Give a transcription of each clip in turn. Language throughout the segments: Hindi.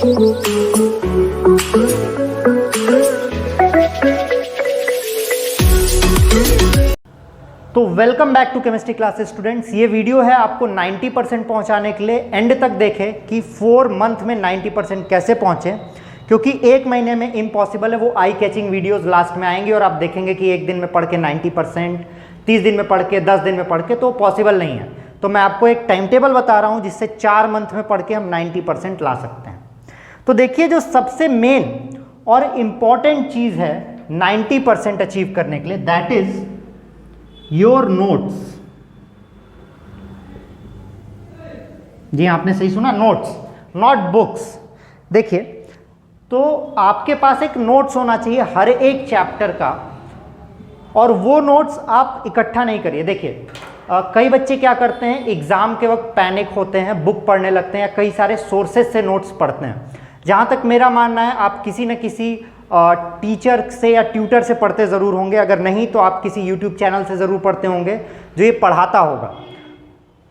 तो welcome back to chemistry classes students. ये वीडियो है आपको 90% पहुंचाने के लिए। एंड तक देखें कि 4 मंथ में 90% कैसे पहुंचे, क्योंकि 1 महीने में इम्पॉसिबल है। वो आई कैचिंग वीडियोस लास्ट में आएंगी और आप देखेंगे कि 1 दिन में पढ़ के 90%, 30 दिन में पढ़ के, 10 दिन में पढ़ के, तो पॉसिबल नहीं है। तो मैं आपको एक टाइम टेबल बता रहा हूं जिससे 4 मंथ में पढ़ के हम 90% ला सकते हैं। तो देखिए, जो सबसे मेन और इम्पॉर्टेंट चीज है 90% अचीव करने के लिए, दैट इज योर नोट्स। जी, आपने सही सुना, नोट्स, नॉट बुक्स। देखिए, तो आपके पास एक नोट्स होना चाहिए हर एक चैप्टर का, और वो नोट्स आप इकट्ठा नहीं करिए। देखिए, कई बच्चे क्या करते हैं, एग्जाम के वक्त पैनिक होते हैं, बुक पढ़ने लगते हैं, या कई सारे सोर्सेज से नोट्स पढ़ते हैं। जहाँ तक मेरा मानना है, आप किसी न किसी टीचर से या ट्यूटर से पढ़ते ज़रूर होंगे। अगर नहीं तो आप किसी यूट्यूब चैनल से ज़रूर पढ़ते होंगे जो ये पढ़ाता होगा।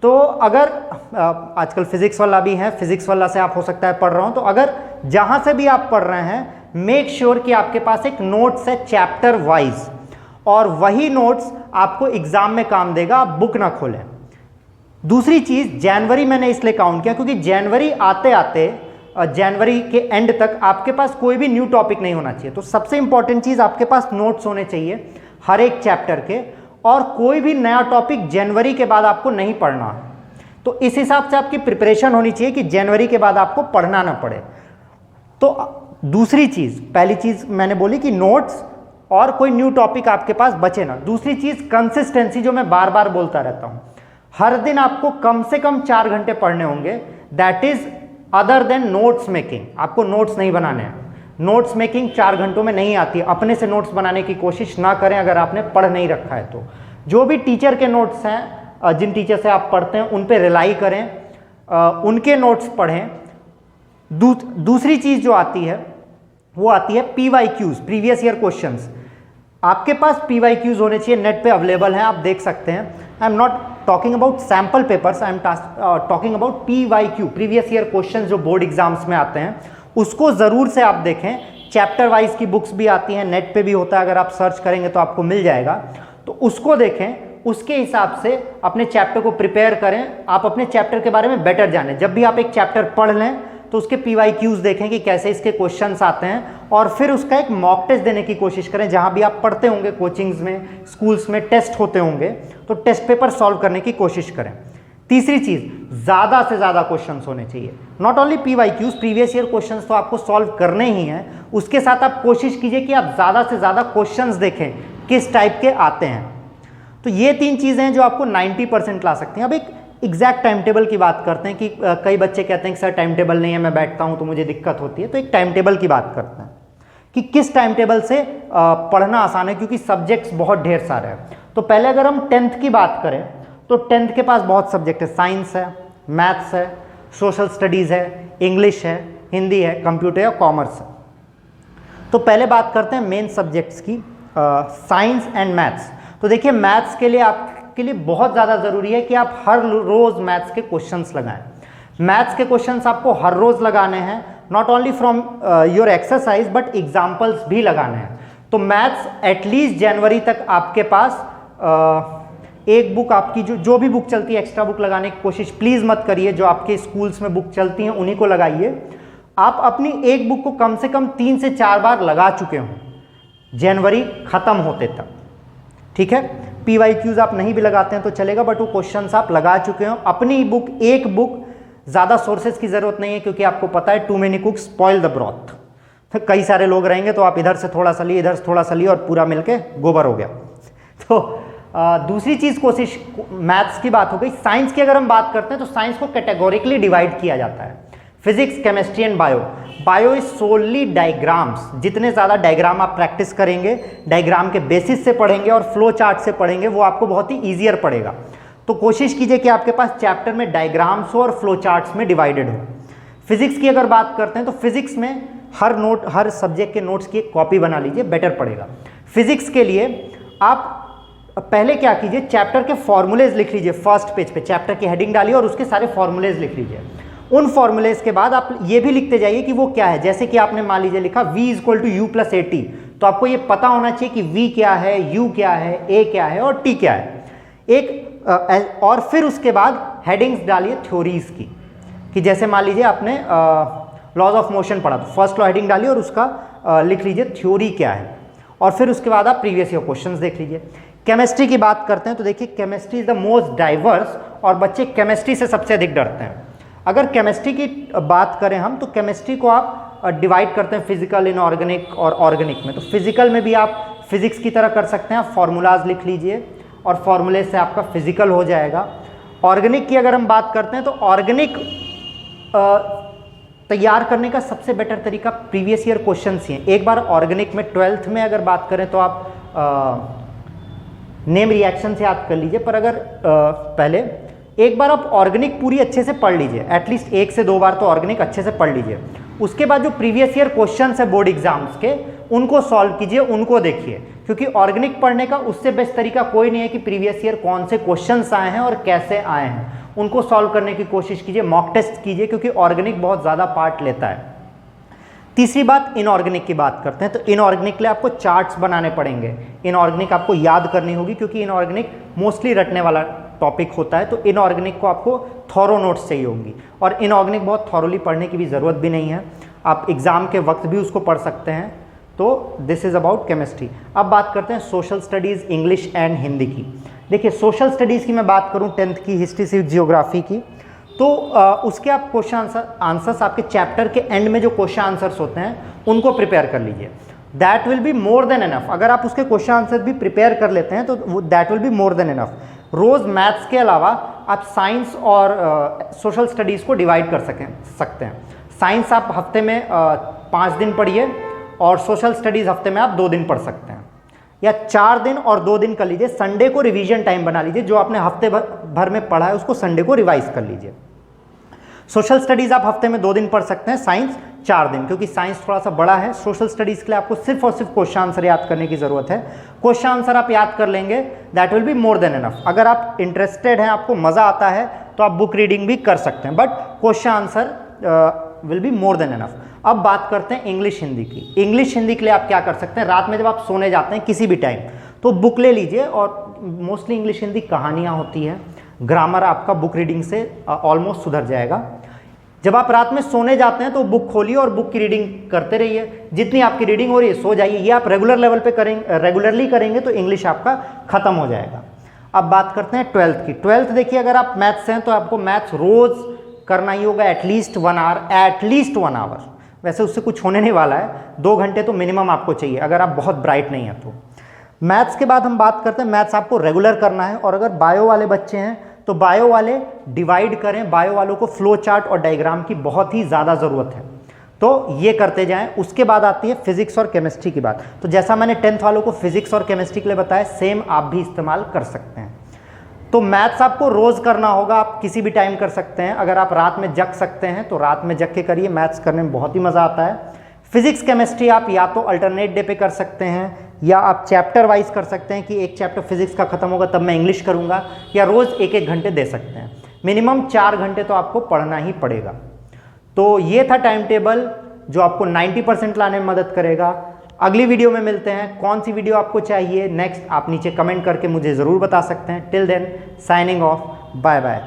तो अगर आजकल फिज़िक्स वाला भी है, फिज़िक्स वाला से आप हो सकता है पढ़ रहा हूँ, तो अगर जहाँ से भी आप पढ़ रहे हैं, मेक श्योर कि आपके पास एक नोट्स है चैप्टर वाइज, और वही नोट्स आपको एग्ज़ाम में काम देगा। आप बुक ना खोलें। दूसरी चीज़, जनवरी मैंने इसलिए काउंट किया क्योंकि जनवरी आते आते जनवरी के एंड तक आपके पास कोई भी न्यू टॉपिक नहीं होना चाहिए। तो सबसे इंपॉर्टेंट चीज़, आपके पास नोट्स होने चाहिए हर एक चैप्टर के, और कोई भी नया टॉपिक जनवरी के बाद आपको नहीं पढ़ना है। तो इस हिसाब से आपकी प्रिपरेशन होनी चाहिए कि जनवरी के बाद आपको पढ़ना ना पड़े। तो दूसरी चीज़, पहली चीज़ मैंने बोली कि नोट्स और कोई न्यू टॉपिक आपके पास बचे ना। दूसरी चीज़, कंसिस्टेंसी, जो मैं बार बार बोलता रहता हूँ। हर दिन आपको कम से कम 4 घंटे पढ़ने होंगे। That is other than notes making. आपको नोट्स नहीं बनाने हैं। नोट्स मेकिंग 4 घंटों में नहीं आती है। अपने से नोट्स बनाने की कोशिश ना करें अगर आपने पढ़ नहीं रखा है तो। जो भी टीचर के नोट्स हैं, जिन टीचर से आप पढ़ते हैं, उन पे रिलाई करें, उनके नोट्स पढ़ें। दूसरी चीज़ जो आती है वो आती है PYQs, प्रीवियस ईयर क्वेश्चंस। आपके पास PYQs होने चाहिए, नेट पे अवेलेबल हैं, आप देख सकते हैं। I am not talking about sample papers, I am talking about PYQ, previous year questions जो बोर्ड एग्जाम्स में आते हैं। उसको ज़रूर से आप देखें। चैप्टर वाइज की बुक्स भी आती हैं, नेट पे भी होता है, अगर आप सर्च करेंगे तो आपको मिल जाएगा। तो उसको देखें, उसके हिसाब से अपने चैप्टर को प्रिपेयर करें। आप अपने चैप्टर के बारे में बेटर जानें। जब भी आप एक चैप्टर पढ़ लें तो उसके PYQs देखें कि कैसे इसके क्वेश्चंस आते हैं, और फिर उसका एक मॉक टेस्ट देने की कोशिश करें। जहां भी आप पढ़ते होंगे, कोचिंग्स में, स्कूल्स में टेस्ट होते होंगे, तो टेस्ट पेपर सॉल्व करने की कोशिश करें। तीसरी चीज़, ज़्यादा से ज़्यादा क्वेश्चंस होने चाहिए। Not only PYQs, previous year questions तो आपको सॉल्व करने ही हैं, उसके साथ आप कोशिश कीजिए कि आप ज़्यादा से ज़्यादा क्वेश्चंस देखें किस टाइप के आते हैं। तो ये 3 चीज़ें हैं जो आपको 90% ला सकती हैं। अब एक एग्जैक्ट टाइम टेबल की बात करते हैं कि कई बच्चे कहते हैं कि सर टाइम टेबल नहीं है, मैं बैठता हूं तो मुझे दिक्कत होती है। तो एक टाइम टेबल की बात करते हैं कि किस टाइम टेबल से पढ़ना आसान है, क्योंकि सब्जेक्ट्स बहुत ढेर सारे हैं। तो पहले अगर हम 10th की बात करें तो 10th के पास बहुत सब्जेक्ट है। साइंस है, मैथ्स है, सोशल स्टडीज़ है, इंग्लिश है, हिंदी है, कंप्यूटर है, कॉमर्स है। तो पहले बात करते हैं मेन सब्जेक्ट्स की, साइंस एंड मैथ्स। तो देखिए, मैथ्स के लिए आपके लिए बहुत ज़्यादा ज़रूरी है कि आप हर रोज़ मैथ्स के क्वेश्चंस लगाएं। मैथ्स के क्वेश्चंस आपको हर रोज़ लगाने हैं, not only from your exercise but examples भी लगाने हैं। तो मैथ्स एटलीस्ट जनवरी तक आपके पास एक बुक आपकी जो भी बुक चलती है, एक्स्ट्रा बुक लगाने की कोशिश प्लीज़ मत करिए। जो आपके स्कूल्स में बुक चलती हैं उन्हीं को लगाइए। आप अपनी एक बुक को कम से कम 3 से 4 बार लगा चुके हों जनवरी ख़त्म होते तक, ठीक है। PYQs आप नहीं भी लगाते हैं तो चलेगा, बट वो क्वेश्चंस आप लगा चुके हो। अपनी बुक, एक बुक, ज़्यादा सोर्सेज की ज़रूरत नहीं है, क्योंकि आपको पता है too many cooks spoil the broth. तो कई सारे लोग रहेंगे तो आप इधर से थोड़ा सा लिए, इधर से थोड़ा सा लिए, और पूरा मिलके गोबर हो गया। तो दूसरी चीज़, कोशिश, मैथ्स की बात हो गई। साइंस की अगर हम बात करते हैं तो साइंस को कैटेगोरिकली डिवाइड किया जाता है, physics, chemistry and bio. Bio is solely diagrams. जितने ज़्यादा डायग्राम आप प्रैक्टिस करेंगे, डायग्राम के बेसिस से पढ़ेंगे और फ्लो चार्ट से पढ़ेंगे, वो आपको बहुत ही ईजियर पड़ेगा। तो कोशिश कीजिए कि आपके पास चैप्टर में डायग्राम्स हो और फ्लो चार्ट्स में डिवाइडेड हो। फिजिक्स की अगर बात करते हैं तो फिजिक्स में हर सब्जेक्ट के नोट्स की एक कॉपी बना लीजिए, बेटर पड़ेगा। फिजिक्स के लिए आप पहले क्या कीजिए, चैप्टर के फॉर्मूलेज लिख लीजिए। फर्स्ट पेज पे चैप्टर की हेडिंग डालिए और उसके सारे फॉर्मूलेज लिख लीजिए। उन फॉर्मूलेज के बाद आप ये भी लिखते जाइए कि वो क्या है। जैसे कि आपने मान लीजिए लिखा v equal to u plus a t, तो आपको ये पता होना चाहिए कि v क्या है, u क्या है, a क्या है और t क्या है। और फिर उसके बाद हेडिंग्स डालिए थ्योरीज की, कि जैसे मान लीजिए आपने लॉज ऑफ मोशन पढ़ा, तो फर्स्ट लॉ हेडिंग डालिए और उसका लिख लीजिए थ्योरी क्या है, और फिर उसके बाद आप प्रीवियस ईयर क्वेश्चंस देख लीजिए। केमिस्ट्री की बात करते हैं तो देखिए chemistry is the most diverse, और बच्चे केमिस्ट्री से सबसे अधिक डरते हैं। अगर केमिस्ट्री की बात करें हम, तो केमिस्ट्री को आप डिवाइड करते हैं फिजिकल, इनऑर्गेनिक और ऑर्गेनिक में। तो फिजिकल में भी आप फिजिक्स की तरह कर सकते हैं, आप फॉर्मूलाज लिख लीजिए और फॉर्मूले से आपका फिजिकल हो जाएगा। ऑर्गेनिक की अगर हम बात करते हैं तो ऑर्गेनिक तैयार करने का सबसे बेटर तरीका प्रीवियस ईयर क्वेश्चंस ही हैं। एक बार ऑर्गेनिक में 12th में अगर बात करें तो आप नेम रिएक्शन से याद कर लीजिए, पर अगर पहले एक बार आप ऑर्गेनिक पूरी अच्छे से पढ़ लीजिए, एटलीस्ट 1 से 2 बार तो ऑर्गेनिक अच्छे से पढ़ लीजिए। उसके बाद जो प्रीवियस ईयर क्वेश्चंस है बोर्ड एग्जाम्स के, उनको सॉल्व कीजिए, उनको देखिए, क्योंकि ऑर्गेनिक पढ़ने का उससे बेस्ट तरीका कोई नहीं है कि प्रीवियस ईयर कौन से क्वेश्चंस आए हैं और कैसे आए हैं, उनको सॉल्व करने की कोशिश कीजिए, मॉक टेस्ट कीजिए, क्योंकि ऑर्गेनिक बहुत ज़्यादा पार्ट लेता है। तीसरी बात, इनऑर्गेनिक की बात करते हैं। तो इनऑर्गेनिक के लिए आपको चार्ट्स बनाने पड़ेंगे, इनऑर्गेनिक आपको याद करनी होगी, क्योंकि इनऑर्गेनिक मोस्टली रटने वाला टॉपिक होता है। तो इनऑर्गेनिक को आपको थॉरो नोट्स चाहिए होंगी, और इनऑर्गेनिक बहुत थॉरोली पढ़ने की भी ज़रूरत भी नहीं है, आप एग्ज़ाम के वक्त भी उसको पढ़ सकते हैं। तो दिस इज़ अबाउट केमिस्ट्री। अब बात करते हैं social studies, English and Hindi की। देखिए सोशल स्टडीज़ की मैं बात करूँ 10th की, हिस्ट्री सिविक्स जियोग्राफी की, तो उसके आप क्वेश्चन आंसर्स आपके चैप्टर के एंड में जो क्वेश्चन आंसर्स होते हैं उनको प्रिपेयर कर लीजिए। That will be more than enough. अगर आप उसके क्वेश्चन आंसर भी प्रिपेयर कर लेते हैं तो that will be more than enough. रोज़ मैथ्स के अलावा आप साइंस और सोशल स्टडीज़ को डिवाइड कर सकते हैं। साइंस आप हफ्ते में 5 दिन पढ़िए, और सोशल स्टडीज़ हफ्ते में आप 2 दिन पढ़ सकते हैं, या 4 दिन और 2 दिन कर लीजिए। संडे को रिवीजन टाइम बना लीजिए, जो आपने हफ्ते भर में पढ़ा है उसको संडे को रिवाइज कर लीजिए। सोशल स्टडीज़ आप हफ्ते में 2 दिन पढ़ सकते हैं, साइंस 4 दिन, क्योंकि साइंस थोड़ा सा बड़ा है। सोशल स्टडीज़ के लिए आपको सिर्फ और सिर्फ क्वेश्चन आंसर याद करने की ज़रूरत है। क्वेश्चन आंसर आप याद कर लेंगे, that will be more than enough. अगर आप इंटरेस्टेड हैं, आपको मज़ा आता है, तो आप बुक रीडिंग भी कर सकते हैं, but question answer will be more than enough. अब बात करते हैं इंग्लिश हिंदी की। इंग्लिश हिंदी के लिए आप क्या कर सकते हैं, रात में जब आप सोने जाते हैं किसी भी टाइम, तो बुक ले लीजिए, और मोस्टली इंग्लिश हिंदी कहानियाँ होती हैं, ग्रामर आपका बुक रीडिंग से ऑलमोस्ट सुधर जाएगा। जब आप रात में सोने जाते हैं तो बुक खोलिए और बुक की रीडिंग करते रहिए, जितनी आपकी रीडिंग हो रही है सो जाइए। ये आप रेगुलर लेवल पे करेंगे, रेगुलरली करेंगे तो इंग्लिश आपका खत्म हो जाएगा। अब बात करते हैं 12th की। 12th देखिए, अगर आप मैथ्स से हैं तो आपको मैथ्स रोज़ करना ही होगा, एटलीस्ट 1 आवर, एटलीस्ट 1 आवर। वैसे उससे कुछ होने नहीं वाला है, 2 घंटे तो मिनिमम आपको चाहिए, अगर आप बहुत ब्राइट नहीं हैं तो। मैथ्स के बाद हम बात करते हैं, मैथ्स आपको रेगुलर करना है, और अगर बायो वाले बच्चे हैं तो बायो वाले डिवाइड करें। बायो वालों को फ्लो चार्ट और डायग्राम की बहुत ही ज़्यादा ज़रूरत है, तो ये करते जाएं। उसके बाद आती है फिजिक्स और केमिस्ट्री की बात। तो जैसा मैंने 10th वालों को फिजिक्स और केमिस्ट्री के लिए बताया, सेम आप भी इस्तेमाल कर सकते हैं। तो मैथ्स आपको रोज़ करना होगा, आप किसी भी टाइम कर सकते हैं। अगर आप रात में जग सकते हैं तो रात में जग के करिए, मैथ्स करने में बहुत ही मज़ा आता है। फिजिक्स केमिस्ट्री आप या तो अल्टरनेट डे पे कर सकते हैं, या आप चैप्टर वाइज कर सकते हैं कि एक चैप्टर फिजिक्स का खत्म होगा तब मैं इंग्लिश करूंगा, या रोज़ 1-1 घंटे दे सकते हैं। मिनिमम 4 घंटे तो आपको पढ़ना ही पड़ेगा। तो ये था टाइम टेबल जो आपको 90% लाने में मदद करेगा। अगली वीडियो में मिलते हैं। कौन सी वीडियो आपको चाहिए नेक्स्ट, आप नीचे कमेंट करके मुझे ज़रूर बता सकते हैं। Till then, signing off, bye bye.